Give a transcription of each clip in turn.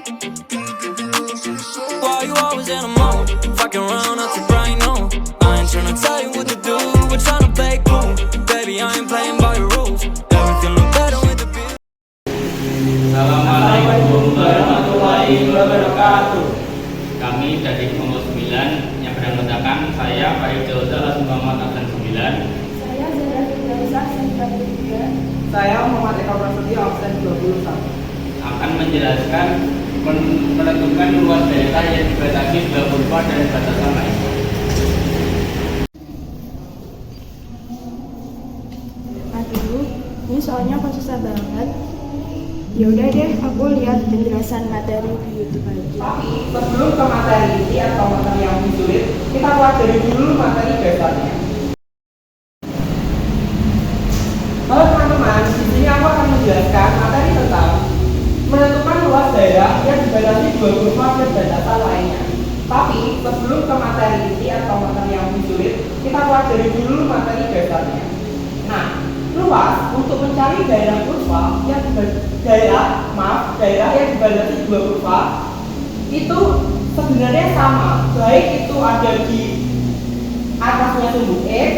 Why you always in a mood? Fucking around up to bright noon. I ain't tryna tell you what to do. We're tryna play cool. Baby, I ain't playing by your rules. Everything look better with the beat. Assalamualaikum warahmatullahi wabarakatuh. Kami dari kelompok 9 yang beranggotakan saya Pak Yudhawda Langsung Muhammad absen 9. Saya Zara Firdausah absen 23. Saya Muhammad Eka Prasetyo absen 21. Akan menjelaskan menentukan luas daerah yang dibatasi dua kurva dan batasan lain. Aduh, ini soalnya kok susah banget. Ya udah deh, aku lihat penjelasan materi di YouTube aja. Tapi sebelum ke materi ini atau materi yang lebih sulit, kita pelajari dulu materi dasarnya. Halo teman-teman, di sini aku akan menjelaskan materi tentang menentukan luas daerah yang dibatasi dua kurva dan batasan lainnya. Tapi sebelum ke materi ini atau materi yang lebih sulit, kita pelajari dulu materi dasarnya. Nah, luas untuk mencari daerah kurva yang daerah yang dibatasi dua kurva itu sebenarnya sama, baik itu ada di atasnya sumbu X,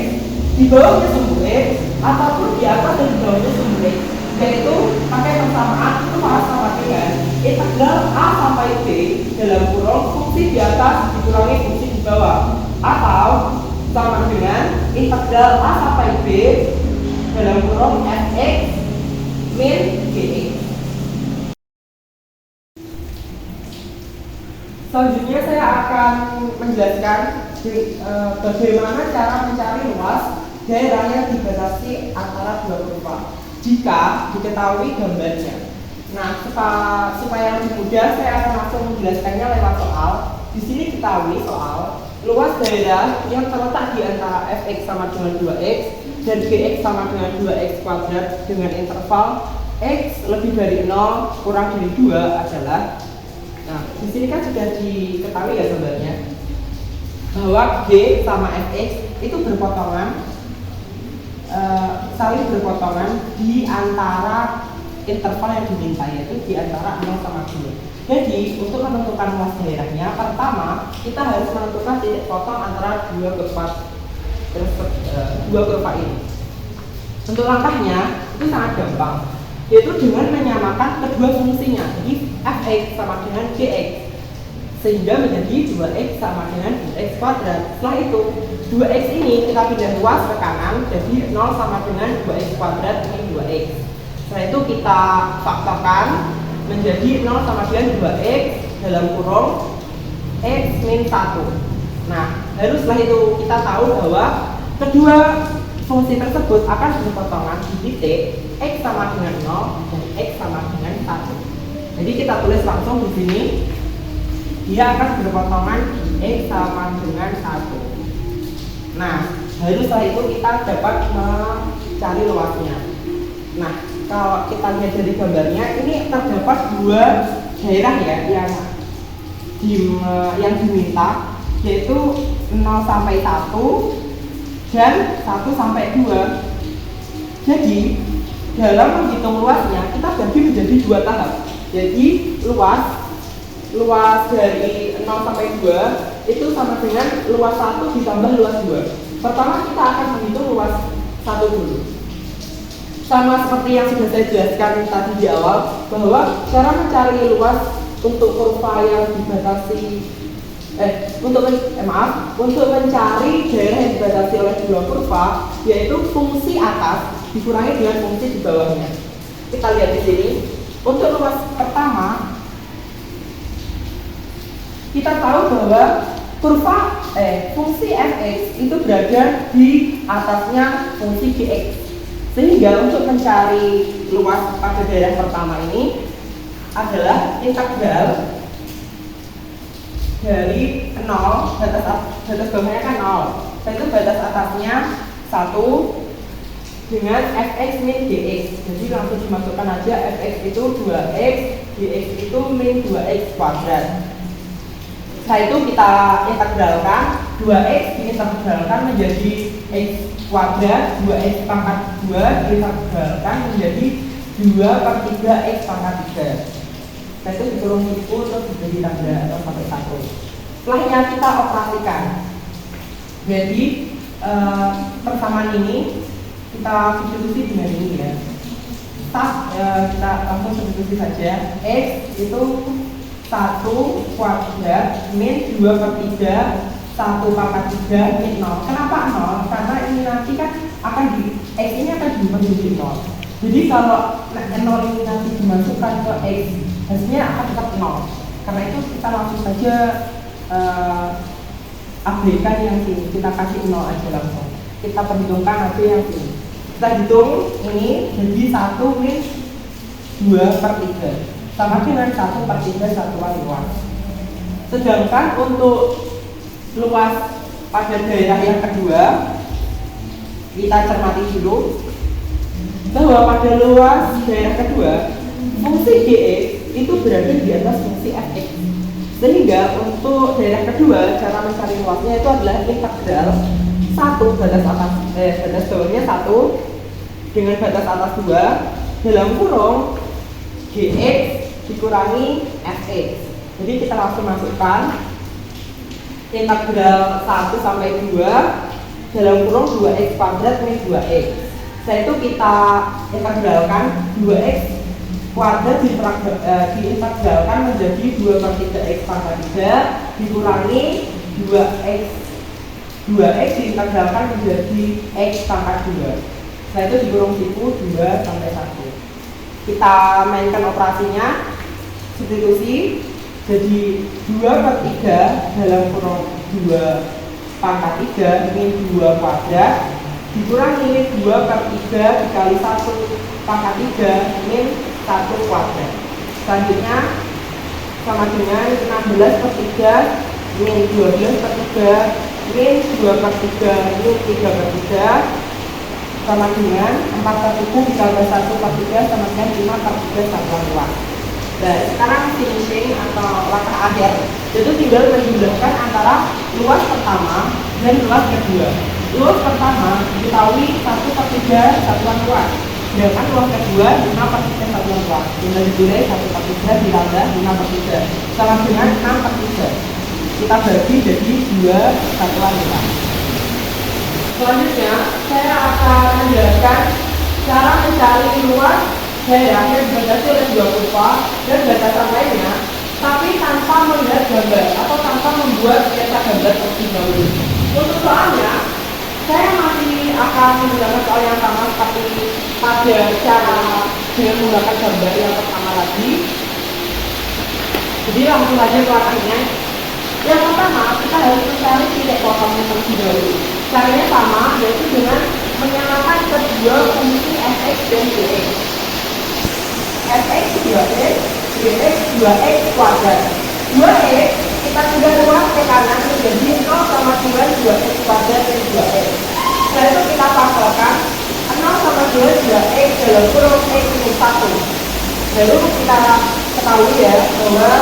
di bawahnya sumbu X, ataupun di atas dan di bawahnya sumbu X, yaitu pakai persamaan itu sama dengan integral A sampai B dalam kurung fungsi di atas dikurangi fungsi di bawah, atau sama dengan integral A sampai B dalam kurung fx min gx. Selanjutnya saya akan menjelaskan bagaimana cara mencari luas daerah yang dibatasi antara dua kurva jika diketahui gambarnya. Nah, supaya lebih mudah saya akan langsung menjelaskannya lewat soal. Di sini ketahui soal luas daerah yang terletak di antara fx sama dengan 2x dan gx sama dengan 2x kuadrat dengan interval x lebih dari 0 kurang dari 2 adalah, nah di sini kan sudah diketahui ya gambarnya bahwa g sama fx itu berpotongan, saling berpotongan di antara interval yang diminta, yaitu di antara 0 sama 2. Jadi untuk menentukan luas daerahnya, pertama kita harus menentukan titik potong antara dua kurva ini. Untuk langkahnya itu sangat gampang, yaitu dengan menyamakan kedua fungsinya, jadi fx sama dengan gx, sehingga menjadi 2x sama dengan 2x kuadrat. Setelah itu 2x ini kita pindah luas ke kanan, jadi 0 sama dengan 2x kuadrat min 2x. Setelah itu kita faktorkan menjadi 0 sama dengan 2x dalam kurung x min 1. Nah, lalu setelah itu kita tahu bahwa kedua fungsi tersebut akan berpotongan di titik x sama dengan 0 dan x sama dengan 1. Jadi kita tulis langsung di sini, dia akan berpotongan di x sama dengan 1. Nah, lalu setelah itu kita dapat mencari luasnya. Nah, kalau kita lihat dari gambarnya, ini terdapat dua daerah ya yang diminta, yaitu 0 sampai 1 dan 1 sampai 2. Jadi dalam menghitung luasnya kita bagi menjadi dua tahap. Jadi luas dari 0 sampai 2 itu sama dengan luas 1 ditambah luas 2. Pertama kita akan menghitung luas 1 dulu. Sama seperti yang sudah saya jelaskan tadi di awal, bahwa cara mencari luas untuk kurva yang dibatasi untuk mencari daerah yang dibatasi oleh dua kurva, yaitu fungsi atas dikurangi dengan fungsi di bawahnya. Kita lihat di sini. Untuk luas pertama, kita tahu bahwa kurva fungsi fx itu berada di atasnya fungsi gx. Sehingga untuk mencari luas pada daerah pertama ini adalah integral dari 0, batas bawahnya kan 0, itu batas atasnya 1 dengan fx min gx. Jadi langsung dimasukkan aja, fx itu 2x, gx itu min 2x kuadrat. Setelah itu kita integralkan, 2x diintegralkan menjadi x kuadrat, 2x pangkat 2 diintegralkan menjadi 2/3 x pangkat 3. Setelah itu dikurung siku terus diberi tanda atau sampai 1. Setelahnya kita operasikan. Jadi persamaan ini kita substitusi dengan ini ya. Kita langsung substitusi saja. X itu 1 kuadrat min 2 per 3 1 pangkat 3 min 0. Kenapa 0? Karena ini nanti kan akan X ini akan diubah menjadi 0. Jadi kalau 0 ini nanti dimasukkan ke X, hasilnya akan tetap 0. Karena itu kita langsung saja abaikan yang sini, kita kasih 0 aja langsung. Kita perhitungkan hasil yang sini. Kita hitung ini jadi 1 min 2 per 3 sama dengan 1 per 3 satuan luas. Sedangkan untuk luas pada daerah yang kedua, kita cermati dulu bahwa pada luas daerah kedua, fungsi Gx itu berada di atas fungsi Fx. Sehingga untuk daerah kedua, cara mencari luasnya itu adalah integral 1 batas bawahnya 1 dengan batas atas 2 dalam kurung Gx dikurangi Fx. Jadi kita langsung masukkan integral 1 sampai 2 dalam kurung 2x kuadrat min 2x. Setelah itu kita integralkan 2x kuadrat diintegralkan menjadi 2 per 3x pangkat 3 dikurangi 2x diintegralkan menjadi x pangkat 2. Setelah itu dikurung siku 2 sampai 1. Kita mainkan operasinya, substitusi, jadi 2 per 3 dalam kurung 2 pangkat 3 min 2 kuadrat dikurangi 2 per 3 dikali 1 pangkat 3 min 1 kuadrat. Selanjutnya sama dengan 16 per 3 min 12 per 3 min 2 per 3 min 3 per 3 sama dengan 4 per 3 ditambah 1 per 3 sama dengan 5 per 3 satuan luas. Dan sekarang finishing atau langkah akhir itu tinggal menjumlahkan antara luas pertama dan luas kedua. Luas pertama diketahui 1 per 3 satuan luas, sedangkan luas kedua 5 per 3 satuan luas. Tinggal dibulai 1 per 3 ditambah 5 per 3 sama dengan 6 per 3. Kita bagi jadi 2 satuan luas. Selanjutnya saya akan menjelaskan cara mencari luas daerah yang dibatasi oleh dua kurva dan batasan lainnya, tapi tanpa melihat gambar atau tanpa membuat sketsa gambar terlebih dahulu. Untuk soalnya, saya masih akan menggunakan soal yang sama seperti pada cara dengan menggunakan gambar yang pertama lagi. Jadi langsung aja ke langkahnya. Yang pertama, kita harus mencari titik potongnya terlebih dahulu. Caranya sama, yaitu dengan menyamakan kedua fungsi fx dan gx. Fx 2x, gx 2x kuadrat. 2x kita sudah ruas ke kanan menjadi 0 sama dengan 2x kuadrat dan 2x. Setelah itu kita pangkalkan 0 sama dengan 2x dalam kurung x minus 1. Lalu kita ketahui ya bahwa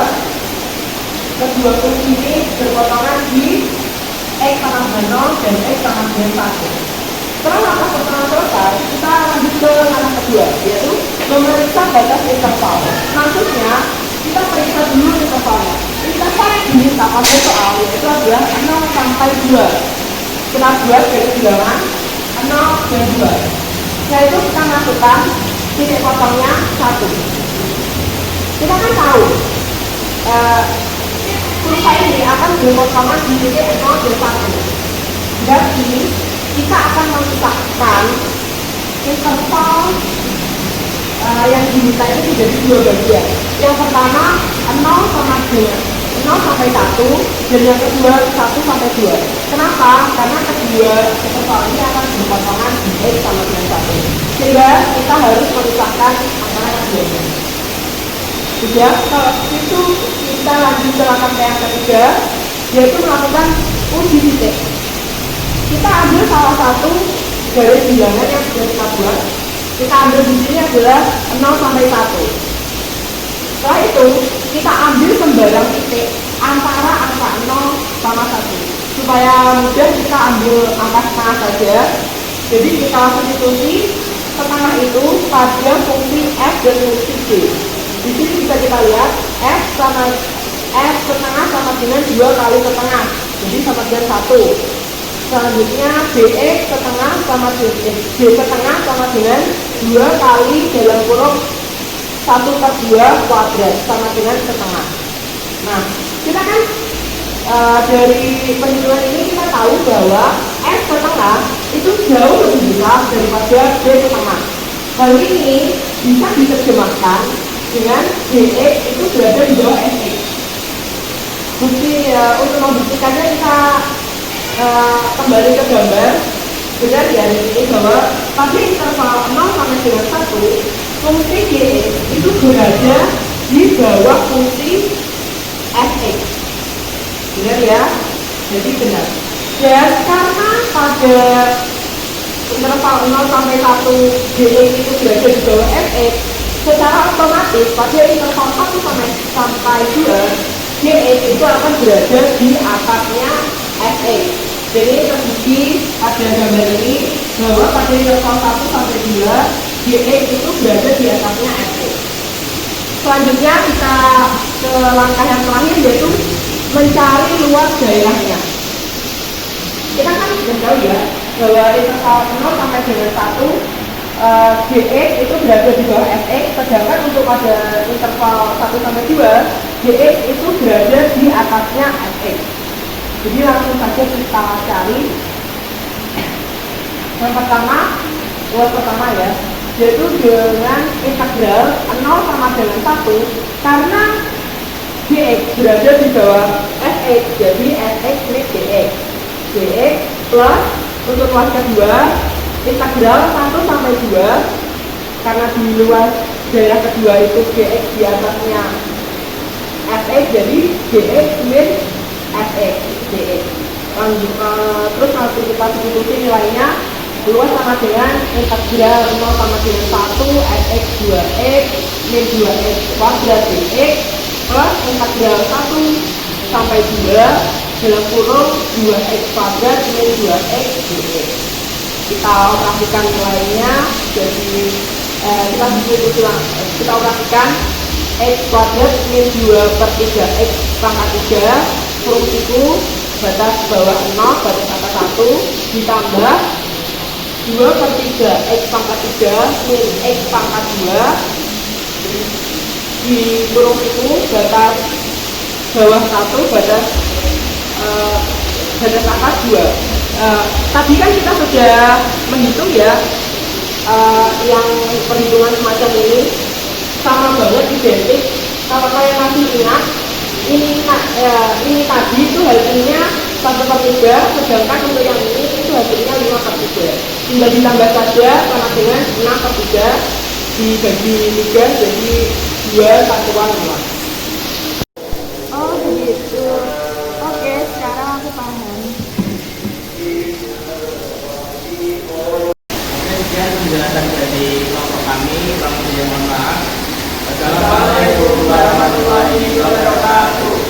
kedua fungsi ini berpotongan di x sama dengan 0 dan x sama dengan 1. Setelah langkah pertama selesai, kita lanjut ke langkah kedua, yaitu memeriksa batas interval. Maksudnya, kita periksa dulu intervalnya. Interval yang diminta pada soal yaitu adalah 0 sampai 2. Kita buat dari bilangan 0 dan 2. Setelah itu kita masukkan titik potongnya 1. Kita kan tahu kurva ini akan berpotongan di titik 0 dan 1. Jadi kita akan memisahkan interval yang diminta ini menjadi dua bagian. Yang pertama 0 sama dengan 0 sampai 1 dan yang kedua 1 sampai 2. Kenapa? Karena kedua interval ini akan berpotongan di x sama dengan 1. Sehingga kita harus memisahkan antara keduanya. Sudah, kalau itu kita lanjut ke langkah yang ketiga, yaitu melakukan uji titik. Kita ambil salah satu garis bilangan yang sudah kita buat. Kita ambil di sini adalah 0 sampai 1. Setelah itu kita ambil sembarang titik antara angka 0 sama 1 supaya mudah kita ambil angka setengah saja. Jadi kita substitusi setengah itu pada fungsi f dan fungsi g. Di sini bisa kita lihat F setengah sama dengan 2 kali setengah, jadi sama dengan 1. Selanjutnya BX setengah sama dengan B setengah sama dengan 2 kali dalam kurung 1/2 kuadrat sama dengan setengah. Nah, kita kan dari perhitungan ini kita tahu bahwa F setengah itu jauh lebih besar daripada B setengah. Hal ini bisa diterjemahkan dengan BX itu berada di bawah FX. Bukti untuk membuktikannya kita kembali ke gambar. Benar ya di sini bahwa pada interval 0 sampai dengan 1 fungsi GX itu berada di bawah fungsi FX. Benar ya? Jadi benar. Dan karena pada interval 0 sampai 1 GX itu berada di bawah FX, secara otomatis pada interval 1 sampai 2 GX itu akan berada di atasnya FX. Jadi terbukti pada gambar ini bahwa pada interval 1 sampai 2 GX itu berada di atasnya FX. Selanjutnya kita ke langkah yang terakhir, yaitu mencari luas daerahnya. Kita kan sudah tahu ya bahwa interval 0 sampai dengan 1 GX itu berada di bawah FX, sedangkan untuk pada interval 1 sampai 2 GX itu berada di atasnya FX. Jadi langsung saja kita cari. Yang pertama, luas pertama ya, yaitu dengan integral 0 sama dengan 1, karena GX berada di bawah FX, jadi FX min GX. GX plus untuk luas kedua integral 1 sampai 2, karena di luas daerah kedua itu GX di atasnya FX, jadi GX min FX GX. Terus nanti kita substitusi nilainya, luas sama dengan integral 0 sama dengan 1 FX 2X min 2X kuadrat GX plus integral 1 sampai 2 dalam kurung 2X kuadrat min 2X GX. Kita operasikan nilainya, jadi kita operasikan X kuadrat min 2/3X pangkat 3 fungsiku batas bawah 0 batas atas 1 ditambah 2/3 X pangkat 3 min X pangkat 2 di kurung itu batas bawah 1 batas atas 2. Tadi kan kita sudah menghitung ya, yang perhitungan semacam ini sama banget, identik. Kalau kalian masih ingat, ini tadi itu hasilnya 1/3, sedangkan untuk yang ini itu hasilnya 5/3. Tinggal ditambah saja sama dengan 6/3 dibagi 3 jadi 2/1. Oh begitu. Oke, sekarang aku paham. Sekian penjelasan dari kelompok kami. Kami mohon maaf. Wassalamualaikum warahmatullahi wabarakatuh.